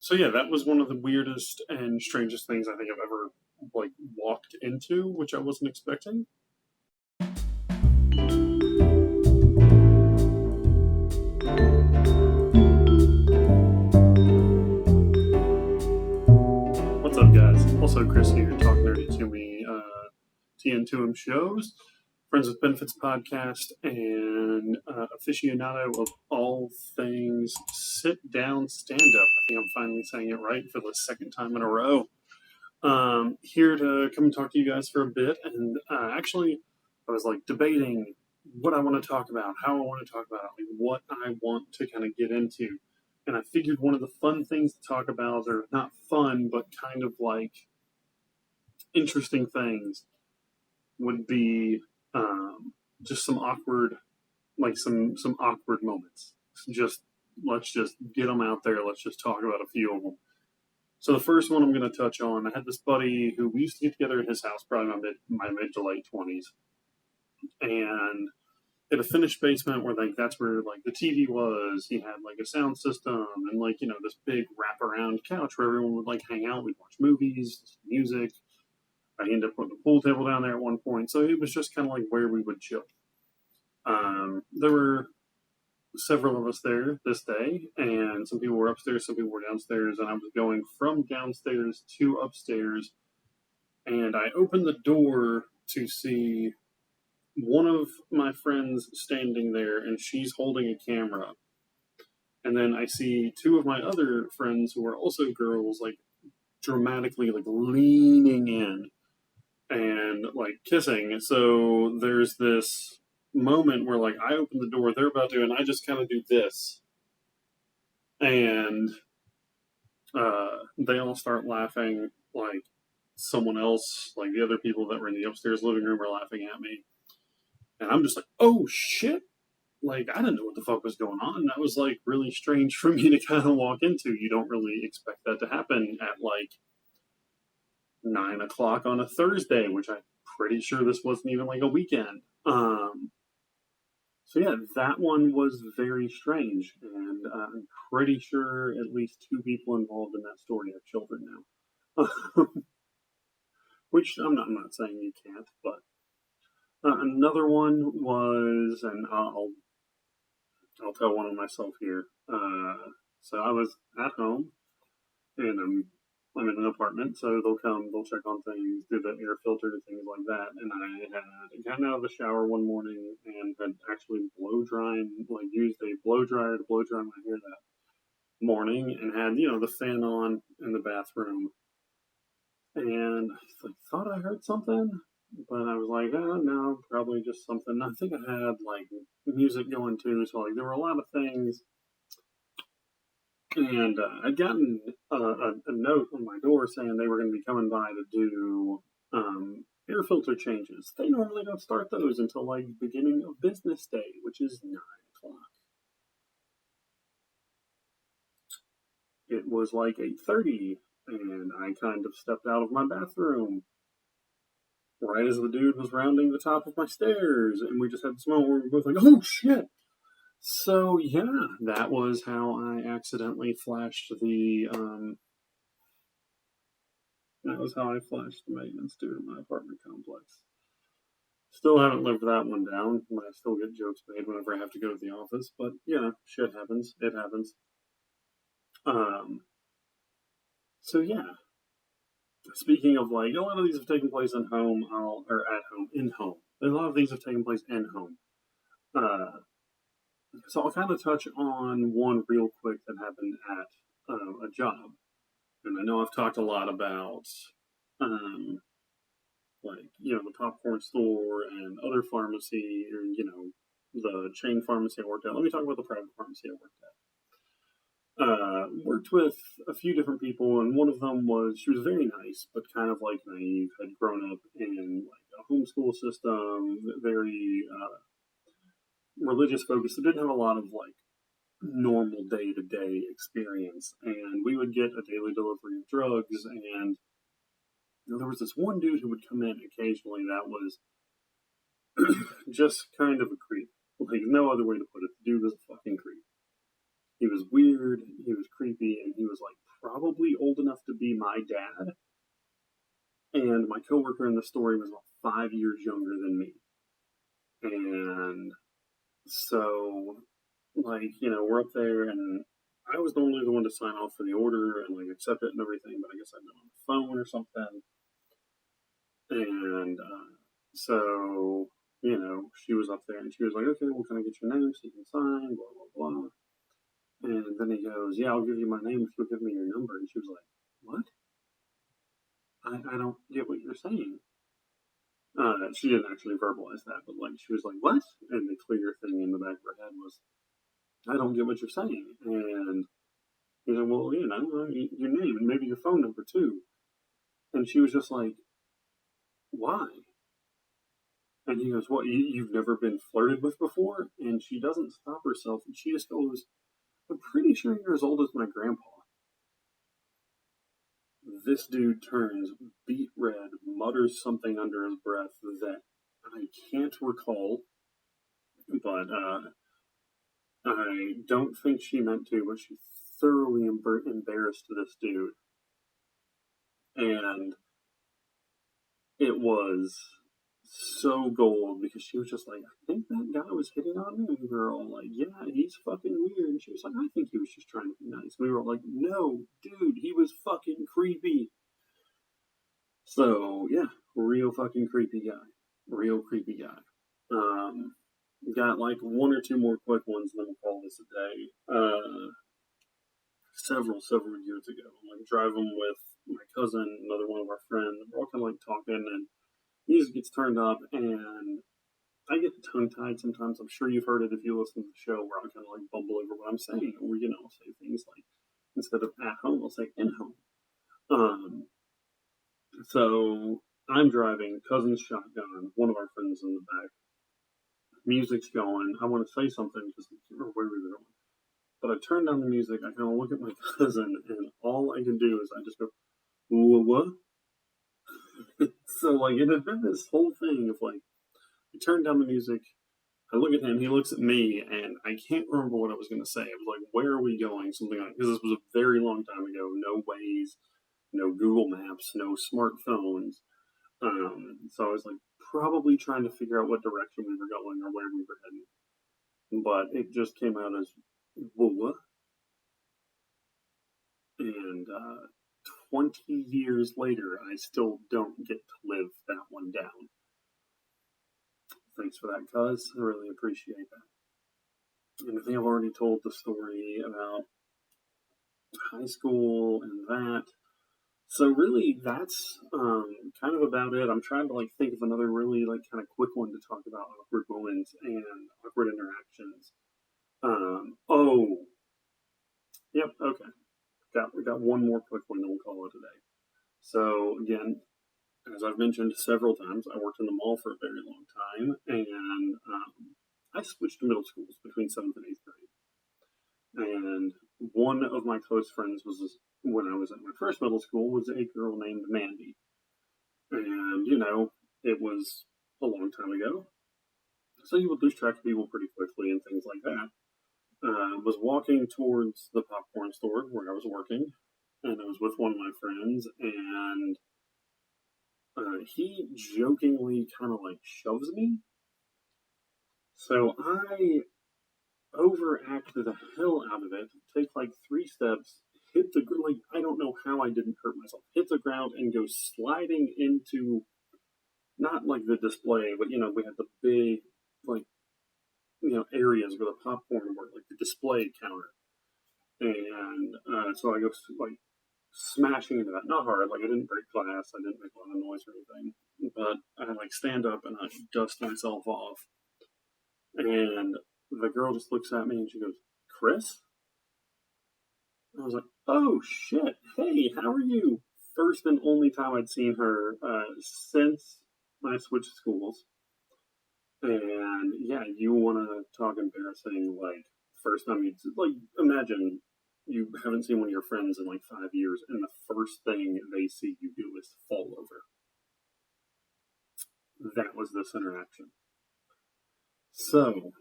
So yeah, that was one of the weirdest and strangest things I think I've ever walked into, which I wasn't expecting. What's up, guys? Also, Chris here, Talk Nerdy to Me, TN2M Shows, Friends with Benefits podcast, and aficionado of all things sit down stand up. I think I'm finally saying it right for the second time in a row. Here to come and talk to you guys for a bit, and actually, I was debating what I want to talk about, how I want to talk about it, what I want to kind of get into. And I figured one of the fun things to talk about, or not fun, but kind of interesting things, would be just some awkward, some awkward moments. Just let's just get them out there. Let's just talk about a few of them. So the first one I'm going to touch on, I had this buddy who we used to get together in his house, probably my mid to late 20s, and in a finished basement where that's where the TV was. He had a sound system and this big wraparound couch where everyone would hang out. We'd watch movies, music. I ended up putting a pool table down there at one point, so it was just kind of where we would chill. There were several of us there this day, and some people were upstairs, some people were downstairs, and I was going from downstairs to upstairs, and I opened the door to see one of my friends standing there, and she's holding a camera, and then I see two of my other friends who are also girls, dramatically leaning in and kissing. So there's this moment where I open the door, they're about to, and I just kind of do this, and they all start laughing. Someone else, the other people that were in the upstairs living room, are laughing at me, and I'm just oh shit, I didn't know what the fuck was going on. That was really strange for me to kind of walk into. You don't really expect that to happen at 9 o'clock on a Thursday, which I'm pretty sure this wasn't even a weekend. So yeah, that one was very strange, and I'm pretty sure at least two people involved in that story have children now. Which I'm not saying you can't, but another one was, and I'll tell one of myself here. So I was at home, and I'm in an apartment, so they'll check on things, do the air filter, things like that. And I had gotten out of the shower one morning and had actually used a blow dryer to blow dry my hair that morning, and had the fan on in the bathroom. And I thought I heard something, but I was no, probably just something. I think I had music going too, so there were a lot of things. And I'd gotten a note on my door saying they were going to be coming by to do air filter changes. They normally don't start those until beginning of business day, which is 9 o'clock. It was 8:30, and I kind of stepped out of my bathroom right as the dude was rounding the top of my stairs, and we just had this moment where we were both oh shit. So yeah, that was how I accidentally flashed the maintenance dude in my apartment complex. Still haven't lived that one down. I still get jokes made whenever I have to go to the office, but shit happens. It happens. So yeah. Speaking of a lot of these have taken place in home, or at home, in home. A lot of these have taken place in home. So I'll kind of touch on one real quick that happened at a job. And I know I've talked a lot about, the popcorn store and other pharmacy, or, the chain pharmacy I worked at. Let me talk about the private pharmacy I worked at. Worked with a few different people, and one of them she was very nice, but kind of naive, had grown up in a homeschool system, very religious focused. It didn't have a lot of normal day-to-day experience, and we would get a daily delivery of drugs, and there was this one dude who would come in occasionally that was just kind of a creep. No other way to put it. The dude was a fucking creep. He was weird, he was creepy, and he was probably old enough to be my dad, and my coworker in the story was about 5 years younger than me. And so, like, we're up there, and I was normally the one to sign off for the order and like accept it and everything, but I guess I've been on the phone or something. And so, she was up there and she was like, okay, well, can I get your name so you can sign, blah, blah, blah. And then he goes, yeah, I'll give you my name if you'll give me your number. And she was like, what? I don't get what you're saying. She didn't actually verbalize that, but like she was like, what? And the clear thing in the back of her head was, I don't get what you're saying. And he said, well, your name and maybe your phone number too. And she was just like, why? And he goes, what, you've never been flirted with before? And she doesn't stop herself. And she just goes, I'm pretty sure you're as old as my grandpa. This dude turns beet red, mutters something under his breath that I can't recall, but I don't think she meant to, but she thoroughly embarrassed this dude. And it was so gold because she was just like, I think that guy was hitting on me. And we were all like, yeah, he's fucking weird. And she was like, I think he was just trying to be nice. We were all like, no, dude, he was fucking creepy. So, yeah, real fucking creepy guy. Real creepy guy. Got like one or two more quick ones, and then we'll call this a day. Several years ago, I'm like driving with my cousin, another one of our friends. We're all kind of like talking, and music gets turned up, and I get tongue tied sometimes. I'm sure you've heard it if you listen to the show, where I kind of like bumble over what I'm saying, or I'll say things like instead of at home, I'll say in home. So I'm driving, cousin's shotgun, one of our friends in the back. Music's going. I want to say something because I can't remember where we were going. But I turn down the music. I kind of look at my cousin, and all I can do is I just go, what? So like it had been this whole thing of like, I turn down the music. I look at him. He looks at me, and I can't remember what I was going to say. I was like, "Where are we going?" Something like because this was a very long time ago. No Waze, no Google Maps, no smartphones. So I was like probably trying to figure out what direction we were going or where we were heading. But it just came out as "Whoa," and 20 years later, I still don't get to live that one down. Thanks for that, cuz. I really appreciate that. And I think I've already told the story about high school and that. So really, that's kind of about it. I'm trying to like think of another really like kind of quick one to talk about awkward moments and awkward interactions. Oh, yep, okay. We got one more quick one, then we'll call it a day. So again, as I've mentioned several times, I worked in the mall for a very long time, and I switched middle schools between seventh and eighth grade. And one of my close friends was when I was at my first middle school was a girl named Mandy, and it was a long time ago, so you would lose track of people pretty quickly and things like that. Was walking towards the popcorn store where I was working, and I was with one of my friends, and he jokingly kind of like shoves me. So I overact the hell out of it, take like 3 steps, hit the like I don't know how I didn't hurt myself, hit the ground and go sliding into not like the display, but we had the big like areas where the popcorn were, like the display counter, and so I go like smashing into that. Not hard, like I didn't break glass, I didn't make a lot of noise or anything, but I like stand up and I dust myself off, and the girl just looks at me and she goes, Chris? I was like, oh shit, hey, how are you? First and only time I'd seen her since I switched schools. And yeah, you want to talk embarrassing, like, first time you, like, imagine you haven't seen one of your friends in like 5 years, and the first thing they see you do is fall over. That was this interaction. So,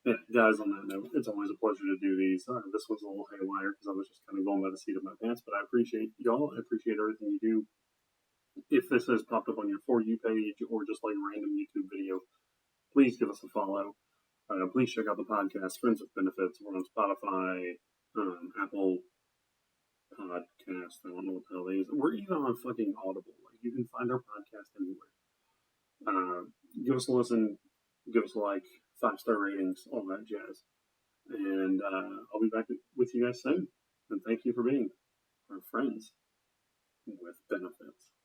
Yeah, guys, on that note, it's always a pleasure to do these. This one's a little haywire because I was just kind of going by the seat of my pants, but I appreciate y'all. I appreciate everything you do. If this has popped up on your For You page or just like a random YouTube video, please give us a follow. Please check out the podcast, Friends with Benefits. We're on Spotify, Apple Podcast. I don't know what the hell they is. We're even on fucking Audible. Like, you can find our podcast anywhere. Give us a listen, give us a like, 5-star ratings, all that jazz. And I'll be back with you guys soon. And thank you for being our friends with benefits.